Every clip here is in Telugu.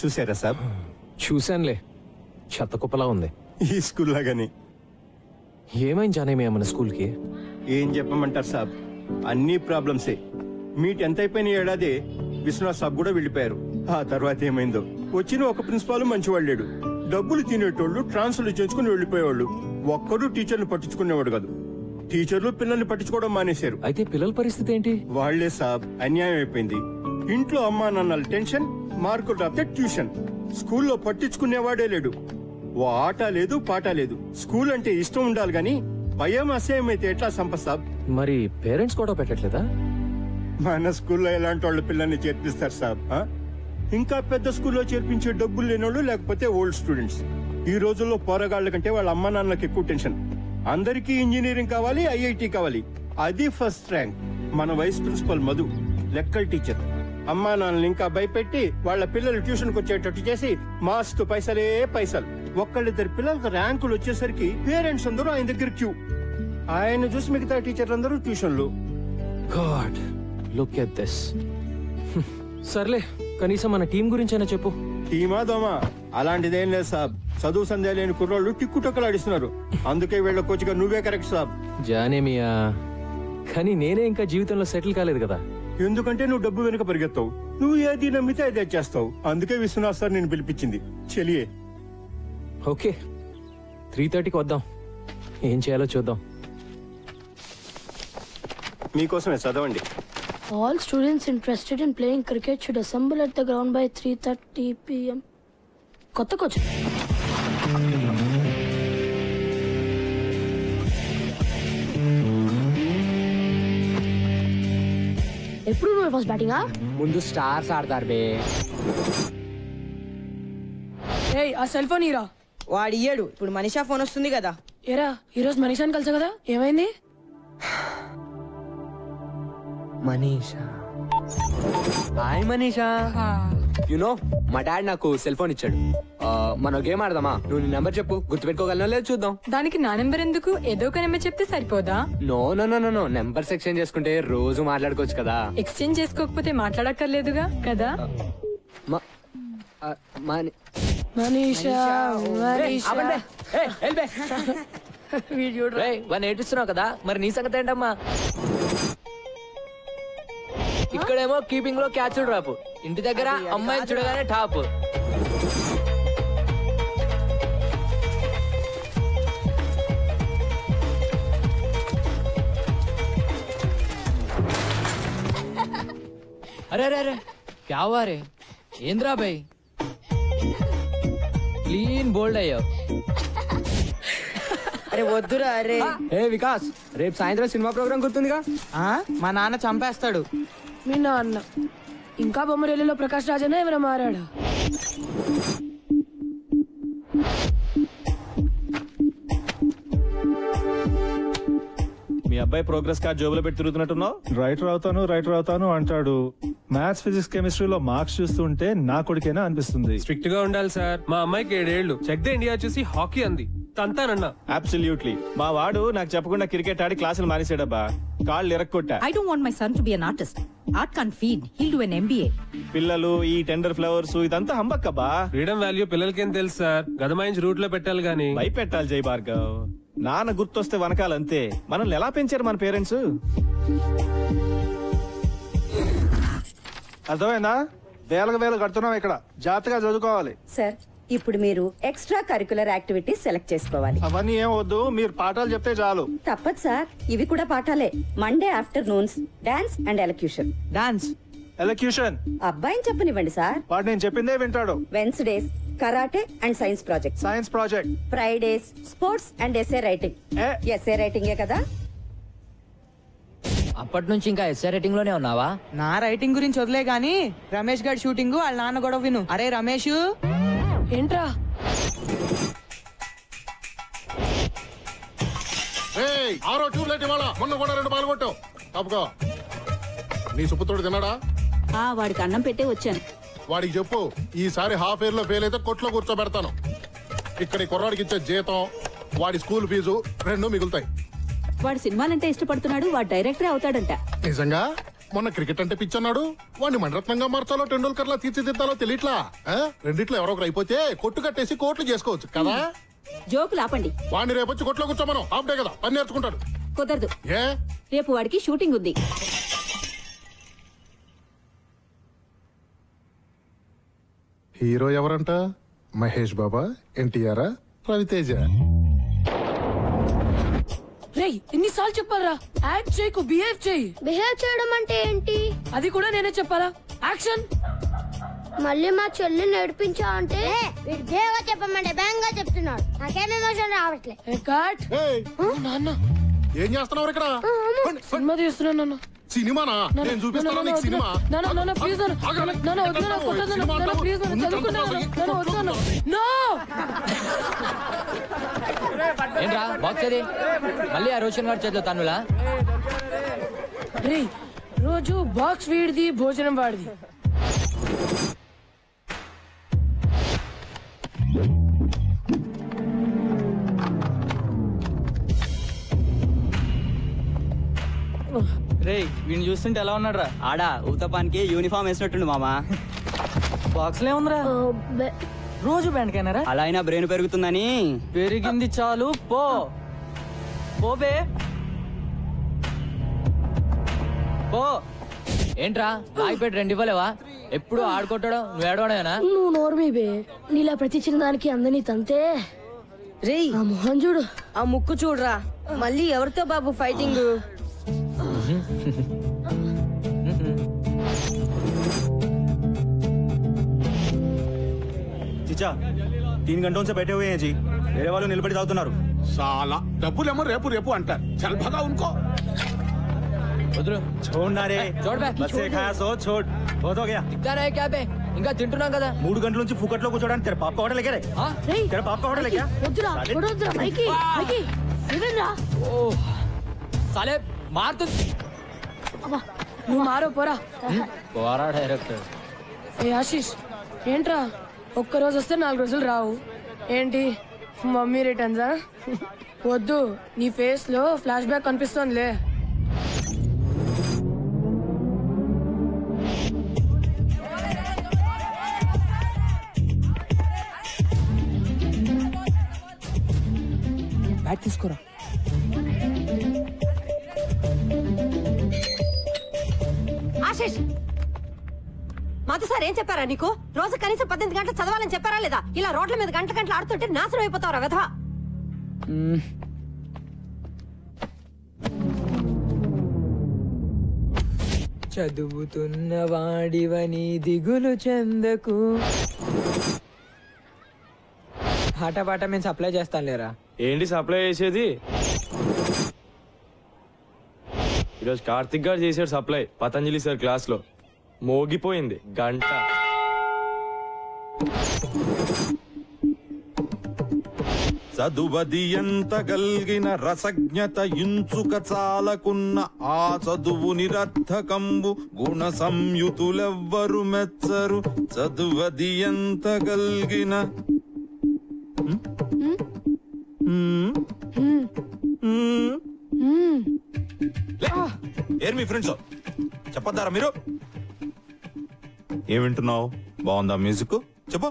చూసారా సాబ్? చూశానులే, చెత్త కుప్పలా ఉంది. ఈ స్కూల్ లాగానే. ఏమైంది జానేమి మన స్కూల్కి? ఏం చెప్పమంటారు సాబ్, అన్ని ప్రాబ్లమ్సే. మీ 10th అయిపోయిన ఏడాది విశ్వనాథ్ సాబ్ కూడా వెళ్ళిపోయారు. ఆ తర్వాత ఏమైందో. వచ్చిన ఒక ప్రిన్సిపాల్ మంచివాడు లేడు. డబ్బులు తినేటోళ్ళు ట్రాన్స్ఫర్లు చేయించుకుని వెళ్ళిపోయేవాళ్ళు. ఒక్కడు టీచర్లు పట్టించుకునేవాడు కాదు. టీచర్లు పిల్లల్ని పట్టించుకోవడం మానేశారు. అయితే పిల్లల పరిస్థితి ఏంటి? వాళ్లే సాబ్, అన్యాయం అయిపోయింది. ఇంట్లో అమ్మా నాన్నల టెన్షన్, మార్కులు రాస్తే ట్యూషన్. స్కూల్లో పట్టించుకునేవాడే లేడు. ఓ ఆట లేదు, పాట లేదు. స్కూల్ అంటే ఇష్టం ఉండాలి గాని భయం అసహ్యం అయితే ఎట్లా సంపత్ సాబ్? మరి పేరెంట్స్ కూడా పెట్టట్లేదా? మన స్కూల్లో ఎలాంటి వాళ్ళు పిల్లల్ని చేర్పిస్తారు సాబ్? ఇంకా పెద్ద స్కూల్లో చేర్పించే డబ్బులు లేనోళ్ళు, లేకపోతే ఓల్డ్ స్టూడెంట్స్. ఈ రోజుల్లో పోరగాళ్ల కంటే వాళ్ళ అమ్మా నాన్నలకు ఎక్కువ టెన్షన్. అందరికీ ఇంజనీరింగ్ కావాలి, ఐఐటి కావాలి. అది ఫస్ట్ ర్యాంక్. మన వైస్ ప్రిన్సిపల్ మధు లెక్కల టీచర్. అమ్మా నాన్నలు ఇంకా భయపెట్టి వాళ్ళ పిల్లలు ట్యూషన్కి వచ్చేటట్టు చేసి మాస్తు పైసలే పైసలు. ఒక్కళ్ళిద్దరు పిల్లలకు ర్యాంకులు వచ్చేసరికి పేరెంట్స్ అందరూ ఆయన దగ్గర క్యూ. ఆయన చూసి మిగతా టీచర్లు అందరూ ట్యూషన్లు. God, look at this. సర్లే, కనీసం మన టీం గురించైనా చెప్పు. టీమా దోమా అలాంటిదేం లేదు సాబ్. చదువు సందేహం లేని కుర్రోళ్ళు టిక్కుటొక్కలాడిస్తున్నారు. అందుకే వీళ్ళ కోచ్గా నువ్వే కరెక్ట్ సాబ్. జానేమియా, కానీ నేనే ఇంకా జీవితంలో సెటిల్ కాలేదు కదా. ఎందుకంటే నువ్వు డబ్బు వెనుక పరిగెత్తావు. నువ్వు ఏది నమ్మితే అదే చేస్తావు. అందుకే విశ్వనాథ్ సార్ నేను పిలిపించింది. చెలియే. ఓకే, 3:30కి వద్దాం. ఏం చేయాలో చూద్దాం. మీకోసమే, చదవండి. All students interested in playing cricket should assemble at the ground by 3:30 p.m. కొత్త కోచ్. ఎప్పుడు నువ్వు ఫస్ట్ బ్యాటింగా? ముందు స్టార్స్ ఆడతారు బే. ఏయ్, ఆ సెల్ ఫోన్ ఇరా. వాడు ఇయ్యాడు. ఇప్పుడు మనీషా ఫోన్ వస్తుంది కదా. ఏరా, ఈరోజు మనీషాని కలిసా కదా, ఏమైంది? మనీషా, హాయ్ మనీషా. యునో మా డాడ్ నాకు సెల్ ఫోన్ ఇచ్చాడు. మనం గేమ్ ఆడదామా? నువ్వు నీ నెంబర్ చెప్పు, గుర్తుపెట్టుకోగలనో లేదు చూద్దాం. దానికి నా నెంబర్ ఎందుకు? ఏదో ఒక నెంబర్ చెప్తే సరిపోదా? No no no no, numbers exchange చేసుకుంటే రోజు మాట్లాడుకోవచ్చు కదా. ఎక్స్చేంజ్ చేసుకోకపోతే మాట్లాడక్కర్లేదుగా కదా. మనీషా, వాడిని ఏడుస్తున్నావు కదా, మరి నీ సంగతి ఏంటమ్మా? ఇక్కడేమో కీపింగ్ లో క్యాచ్ డ్రాప్, ఇంటి దగ్గర అమ్మాయిని చూడగానే టాప్. అరే అరే అరే, క్యా హువా రే? ఏంద్రా భాయ్, క్లీన్ బోల్డ్ అయ్యావు. అరే వద్దురా. అరే ఏ వికాస్, రేపు సాయంత్రం సినిమా ప్రోగ్రామ్ గుర్తుందిగా? మా నాన్న చంపేస్తాడు. మీ నాన్న ఇంకా బొమ్మరేలిలో ప్రకాష్ రాజనే ఎవరైనా మారాడా? మీ అబ్బాయి ప్రోగ్రెస్ కార్డ్ జోబులో పెట్టి తిరుగుతున్నట్టున్నావు. రైటర్ అవుతాను అంటాడు. మ్యాథ్స్, ఫిజిక్స్, కెమిస్ట్రీలో మార్క్స్ చూస్తుంటే నా కొడుకేనా అనిపిస్తుంది. స్ట్రిక్ట్ గా ఉండాలి సార్. మా అమ్మాయికి 7 ఏళ్లు. చెక్ ద ఇండియా చూసి హాకీ అంది, తంతానన్నా. అబ్సల్యూట్లీ. మా వాడు నాకు చెప్పకుండా క్రికెట్ ఆడి క్లాసులు మానేసాడబ్బా. కాళ్ళు ఇరక్కొట్టా. I don't want my son to be an artist. Art can't feed. He'll do an MBA. పిల్లలు ఈ టెండర్ ఫ్లవర్స్ ఇదంతా హంబక్కబ్బా. ఫ్రీడమ్ వాల్యూ పిల్లలకేం తెలుసు సార్. గదమాయించి రూట్ లో పెట్టాలి గానీ. భయపెట్టాలి జై భార్గవ్. నాన్న గుర్తొస్తే వనకాలంతే. మనల్ని ఎలా పెంచారు మన పేరెంట్స్? అర్థమైందా? వేలకు కడుతున్నాం ఇక్కడ. జాగ్రత్తగా చదువుకోవాలి. సార్, ఇప్పుడు మీరు ఎక్స్ట్రా కరికులర్ యాక్టివిటీస్ సెలెక్ట్ చేసుకోవాలి. అవన్నీ ఏం వద్దు, మీరు పాఠాలు చెప్తే చాలు. తప్పదు సార్, ఇవి కూడా పాఠాలే. Monday afternoons dance and elocution. Dance, elocution అబ్బాయిని చెప్పనివ్వండి సార్. వాడు నేను చెప్పిందే వింటాడు. Wednesdays karate and science project. Fridays sports and SA writing. SA రైటింగే కదా? అప్పటి నుంచి ఇంకా ఎస్ఏ రైటింగ్ లోనే ఉన్నావా? నా రైటింగ్ గురించి వదిలే గాని రమేష్ గారి షూటింగ్ వాళ్ళ నాన్న గొడవ విను. అరే రమేష్, ఏంట్రా? మొన్న కూడా 2 బాల్ కొట్టావు. తప్పుకో. నీ సుపుత్రుడు తిన్నాడా? వాడికి అన్నం పెట్టే వచ్చాను. వాడికి చెప్పు, ఈసారి హాఫ్ ఇయర్ లో ఫెయిల్ అయితే కొట్లో కూర్చోబెడతాను. ఇక్కడ కుర్రాడికి ఇచ్చే జీతం, వాడి స్కూల్ ఫీజు 2 మిగులుతాయి. వాడు సినిమాలంటే ఇష్టపడుతున్నాడు. వాడు డైరెక్టర్ అవుతాడంట. నిజంగా? మొన్న క్రికెట్ అంటే పిచ్చన్నాడు. వాడిని మణరత్నంగా మార్చాలో టెండూల్కర్ లా తీర్చిదిద్దాలో తెలియట్లా. రెండిట్లో ఎవరో ఒకరు అయిపోతే కొట్టు కట్టేసి కోట్లు చేసుకోవచ్చు కదా. జోకులు ఆపండి. వాడిని రేపు వచ్చి కొట్లో కూర్చోమను. హాఫ్ డే కదా, పని నేర్చుకుంటాడు. కుదరదు. ఏ రేపు వాడికి షూటింగ్ ఉంది. హీరో ఎవరంట? మహేష్ బాబా, ఎన్టీఆర్, రవితేజ. రేయ్ ఎన్నిసార్లు చెప్పాలరా, యాక్ట్ చేయకు, బిహేవ్ చేయి. బిహేవ్ చేయడం అంటే ఏంటి? అది కూడా నేనే చెప్పాలా? యాక్షన్. మళ్ళీ మా చెల్లి నడిపించా అంటే వీడు దేవా చెప్పమంటే బ్యాంగా చెప్తున్నాడు. నాకేం ఎమోషన్ రావట్లే. నాన్న ఏం చేస్తున్నావు ఇక్కడ? సినిమా తీస్తున్నాను నాన్న. సినిమానా? నేను చూపిస్తాను నీకు సినిమా. ప్లీజ్ ఏంట్రా బాక్స్ అది? మళ్ళీ ఆ రోషన్ గారి చేతిలో తన్నులా? రే రోజు బాక్స్ వీడిది, భోజనం వాడిది. రే వీడిని చూస్తుంటే ఎలా ఉన్నాడు రా? ఆడా ఊతపానికి యూనిఫామ్ వేసినట్టుండు మామా. బాక్స్ లే ఉందిరా, రోజు బ్యాండ్కైనారా? అలా అయినా బ్రెయిన్ పెరుగుతుందని. పెరిగింది చాలు, పో పోబే పో. ఏంట్రా ఆగిపెట్టి 2 ఇవ్వలేవా? ఎప్పుడు ఆడుకుంటాడు, నువ్వు ఏడవడమేనా? నువ్వు నోర్మీ బే, నీలా ప్రతి చిన్నదానికి అందని తంతే. రే ఆ మొహం చూడు, ఆ ముక్కు చూడరా. మళ్ళీ ఎవరితో బాబు ఫైటింగ్? చిచా 3 घंटों से बैठे हुए हैं जी. मेरे वालों నిలబడి తాగుతున్నారు. साला డబ్బులేమో రేపు రేపు అంటారు. చల్ భగా ఉनको. छोड़ना रे. छोड़ बे. बस से खाया सो छोड़. बहुत हो गया. दिखता रहे क्या बे? ఇంకా తింటున్నాం కదా. 3 గంటల నుంచి ఫుకట్లో కూర్చోడానికి తెర పాప హోటల్ ఎగరే. తెర పాప హోటల్ ఎగా. వద్దురా వద్దురా మైకి మైకి ఇదేంరా? ఓ సాలే మారుతు. అబ్బా నువ్వు మారో పోరా. పోరా డైరెక్టర్. ఏ ఆశీష్ ఏంట్రా, ఒక్కరోజు వస్తే 4 రోజులు రావు ఏంటి? మమ్మీ రిటర్న్సా? వద్దు, నీ ఫేస్ లో ఫ్లాష్ బ్యాక్ కనిపిస్తోందిలే. బ్యాట్ తీసుకోరా. ఆశీష్, మాతో సార్ ఏం చెప్పారా నీకు? రోజు కనీసం 18 గంటలు చదవాలని చెప్పారా లేదా? ఇలా రోడ్ల మీద గంటలు ఆడుతుంటే నాశనం అయిపోతావురా వెధవా. చదువుతున్న వాడివని దిగులు చెందకు. పాట మేము సప్లై చేస్తాను లేరా. ఏంటి సప్లై చేసేది? ఈరోజు కార్తిక్ గారు చేశాడు సప్లై పతంజలి సార్ క్లాస్ లో. మోగిపోయింది గంట. చదువది ఎంత గల్గిన రసజ్ఞత ఇంచుక చాలకున్న ఆ చదువు నిరర్థకంబు గుణ సంయుతులెవ్వరు మెచ్చరు. చదువది ఎంత గల్గిన ఏర్ మీ ఫ్రెండ్స్ చెప్పొద్దారా మీరు? ఏం వింటున్నావు? బాగుందా మ్యూజిక్? చెప్పు.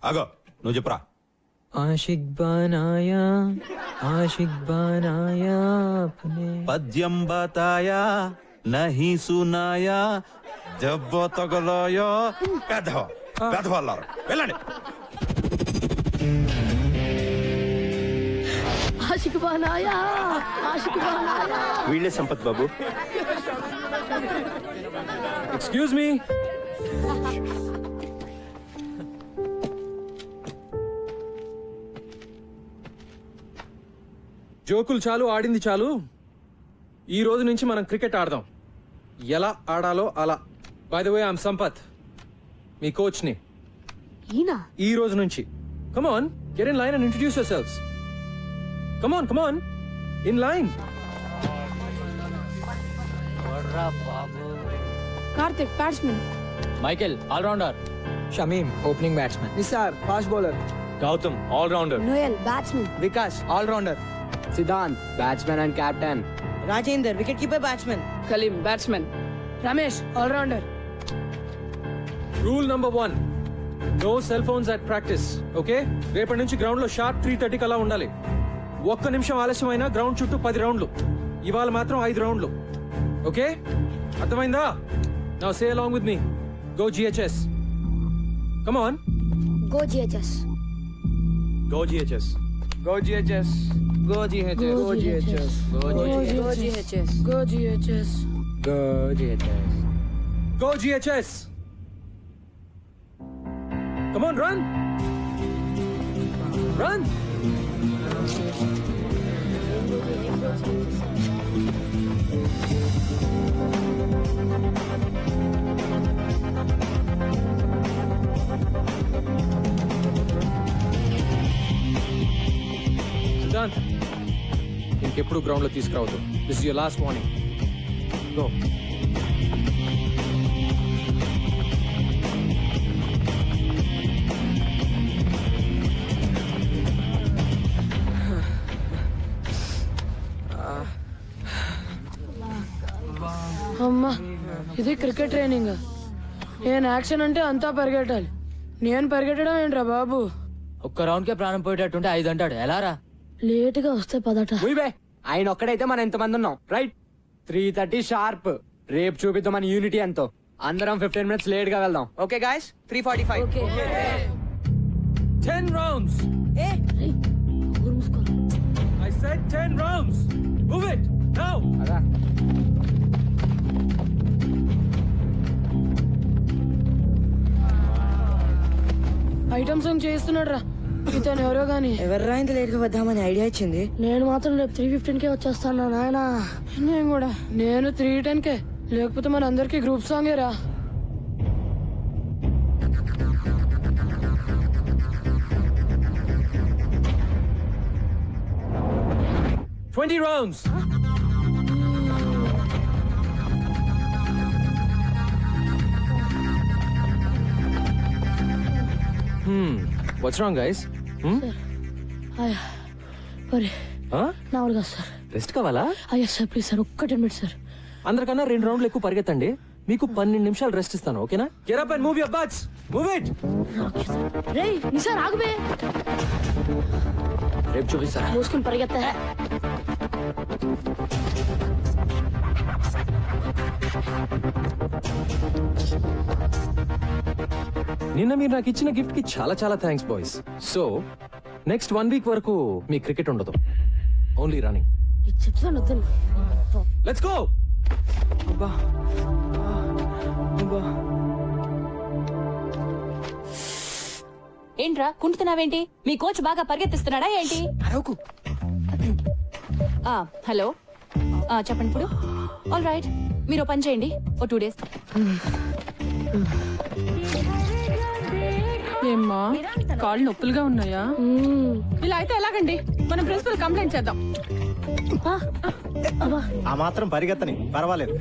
ఆగో నువ్వు చెప్పురా. ఆషిక్ బనాయా ఆషిక్ బనాయా అప్నే. పద్యం బతాయా నహీ సునాయా దెబ్బ తగలాయా. పెద్దవాళ్ళారు వెళ్ళండి. ఆషిక్ బనాయా ఆషిక్ బనాయా. వీళ్ళే సంపత్ బాబు. Excuse me. జోకులు చాలు, ఆడింది చాలు. ఈ రోజు నుంచి మనం క్రికెట్ ఆడదాం. ఎలా ఆడాలో అలా. By the way I'm Sampath, మీ కోచ్ ని. ఈ రోజు నుంచి come on, get in line and introduce yourselves. Come on in line. Karthik batsmen. Michael all rounder. Shamim opening batsmen. Nisar fast bowler. Gautam all rounder. Noel batsmen. Vikas all rounder. Siddhant batsmen and captain. Rajender wicket keeper batsmen. Kaleem batsmen. Ramesh all rounder. Rule number 1, no cell phones at practice. Okay, రేపటి నుంచి గ్రౌండ్ లో షార్ప్ 3:30 అలా ఉండాలి. ఒక్క నిమిషం ఆలస్యమైనా గ్రౌండ్ చుట్టూ 10 రౌండ్లు. ఇవాళ మాత్రం 5 రౌండ్లు. ఓకే, అర్థమైందా? Now say along with me. Go GHS. Come on. Go GHS. Go GHS. Go GHS. Go GHS. Go GHS. Go GHS. Go GHS. Go GHS. Go GHS. Come on, run. Run. Siddhant, ఇంకెప్పుడు గ్రౌండ్ లో తీసుకురావద్దు. This is your last warning. Go. అమ్మా, ఇది క్రికెట్ ట్రైనింగ్. నేను యాక్షన్ అంటే అంతా పరిగెట్టాలి. నేను పరిగెట్టడం ఏంట్రా బాబు? ఒక్క రౌండ్ కే ప్రాణం పోయేటట్టుంటే 5 అంటాడు. ఎలా రా? లేట్ గా వస్తే పదట. ఆయన ఒక్కడైతే మనం ఎంతమంది ఉన్నాం, రైట్? 3:30 షార్ప్. రేపు చూపిద్దాం మన యూనిటీ ఎంతో. అందరం 15 minutes లేట్ గా వెళ్దాం. Okay guys, 3:45. 10 rounds. I said 10 rounds. Move it now. Item song చేస్తున్నాడు రా ఇతను. ఎవరో గాని ఎవర్రా ఇంత లేట్ గా వద్దామని ఐడియా ఇచ్చింది? నేను మాత్రం రేపు 3:15కే వచ్చేస్తాను నాయన. నేను కూడా. నేను 3:10కే. లేకపోతే మన అందరికి గ్రూప్ సాంగే రా. Twenty rounds. What's wrong, guys? నా వల్ల కాదు సార్. రెస్ట్ కావాలా? అయ్యా సార్, ప్లీజ్ సార్, ఒక్క 10 minutes సార్. అందరికన్నా 2 రౌండ్లు ఎక్కువ పరిగెత్తండి. మీకు 12 నిమిషాలు రెస్ట్ ఇస్తాను. ఓకేనా? Get up and move your butts. Move it. రేయ్ నిసార్ ఆగుబే. రేపు చూపిస్తా. మూసుకుని పరిగెత్తా. నిన్న మీరు నాకు ఇచ్చిన గిఫ్ట్ కి చాలా చాలా thanks boys. So next 1 week వరకు మీ క్రికెట్ ఉండదు, ఓన్లీ రన్నింగ్. చెప్తాను వద్దని. Let's go. ఏంట్రా కుంటున్నావేంటి? మీ కోచ్ బాగా పరిగెత్తిస్తున్నాడా ఏంటి? హలో, చెప్పండి ఇప్పుడు. ఆల్ రైట్, మీరు పని చేయండి, ఓ 2 days. ఏమ్మా, కాళ్ళు నొప్పులుగా ఉన్నాయా? ఇలా అయితే ఎలాగండి? మనం ప్రిన్సిపల్ కంప్లైంట్ చేద్దాం. ఆ మాత్రం పరిగెత్తని పర్వాలేదు.